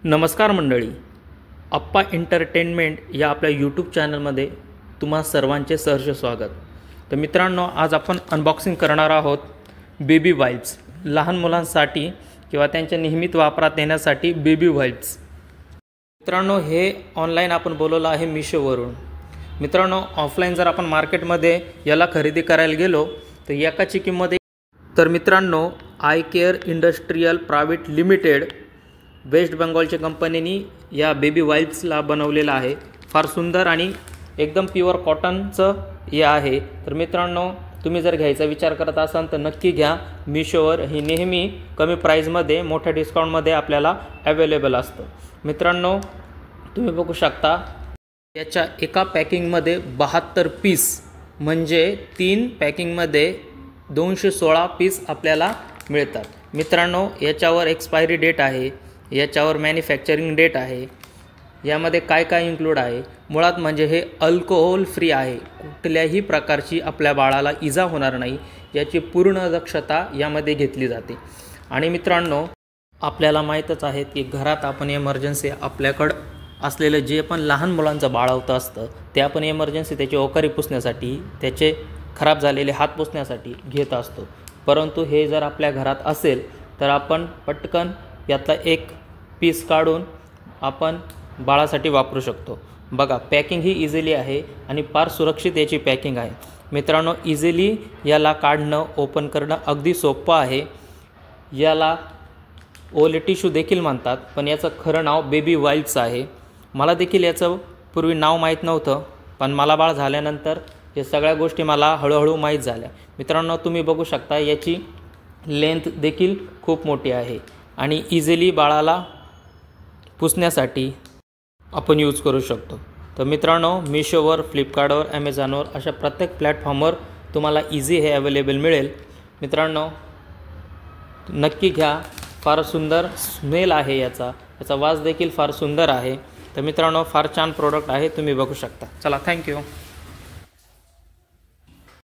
नमस्कार मंडळी, अप्पा एंटरटेनमेंट या आपल्या यूट्यूब चॅनलमध्ये तुम्हा सर्वांचे सहर्ष स्वागत। तर मित्रांनो, आज आपण अनबॉक्सिंग करणार आहोत बेबी वाइप्स, लहान मुलांसाठी किंवा त्यांच्या नियमित वापरात येण्यासाठी बेबी वाइप्स। मित्रांनो, हे ऑनलाईन आपण बोलवलं आहे मीशोवरून। मित्रांनो, ऑफलाईन जर आपण मार्केटमध्ये याला खरेदी करायला गेलो तर एकाची किंमत तर मित्रांनो, I care industrial private limited west बेंगॉलच्या कंपनीने या बेबी वाइप्सला बनवलेला आहे। फार सुंदर आणि एकदम प्युअर कॉटनचं हे आहे। तर मित्रांनो, तुम्ही जर घ्यायचा विचार करत असाल तर नक्की घ्या। मीशोवर ही नेहमी कमी प्राईजमध्ये मोठ्या डिस्काउंटमध्ये आपल्याला अवेलेबल असतं। मित्रांनो, तुम्ही बघू शकता याच्या एका पॅकिंगमध्ये 72 पीस, म्हणजे 3 पॅकिंगमध्ये 216 पीस आपल्याला मिळतात। मित्रांनो, याच्यावर एक्सपायरी डेट आहे, याच्यावर मॅन्युफॅक्चरिंग डेट आहे, यामध्ये काय काय इन्क्लूड आहे। मुळात म्हणजे हे अल्कोहोल फ्री आहे, कुठल्याही प्रकारची आपल्या बाळाला इजा होणार नाही याची पूर्ण दक्षता यामध्ये घेतली जाते। आणि मित्रांनो, आपल्याला माहीतच आहे की घरात आपण इमर्जन्सी आपल्याकडं असलेलं जे पण लहान मुलांचं बाळवतं असतं ते आपण इमर्जन्सी त्याची ओकारी पुसण्यासाठी, त्याचे खराब झालेले हात पुसण्यासाठी घेत असतो। परंतु हे जर आपल्या घरात असेल तर आपण पटकन यातला एक पीस काढून आपण बाळासाठी वापरू शकतो। बघा, पॅकिंग ही इझिली आहे आणि फार सुरक्षित याची पॅकिंग आहे। मित्रांनो, इझिली याला काढणं, ओपन करणं अगदी सोपं आहे। याला ओले टिश्यू देखील म्हणतात, पण याचं खरं नाव बेबी वाइप्स आहे। मला देखील याचं पूर्वी नाव माहीत नव्हतं, पण मला बाळ झाल्यानंतर हे सगळ्या गोष्टी मला हळूहळू माहीत झाल्या। मित्रांनो, तुम्ही बघू शकता याची लेंथ देखील खूप मोठी आहे आणि इझिली बाळाला पुसण्यासाठी आपण यूज करू शकतो। तर मित्रांनो, मीशोवर, फ्लिपकार्टवर, ॲमेझॉनवर अशा प्रत्येक प्लॅटफॉर्मवर तुम्हाला इझी हे अवेलेबल मिळेल। मित्रांनो, नक्की घ्या। फार सुंदर स्मेल आहे याचा वास देखील फार सुंदर आहे। तर मित्रांनो, फार छान प्रोडक्ट आहे, तुम्ही बघू शकता। चला, थँक्यू।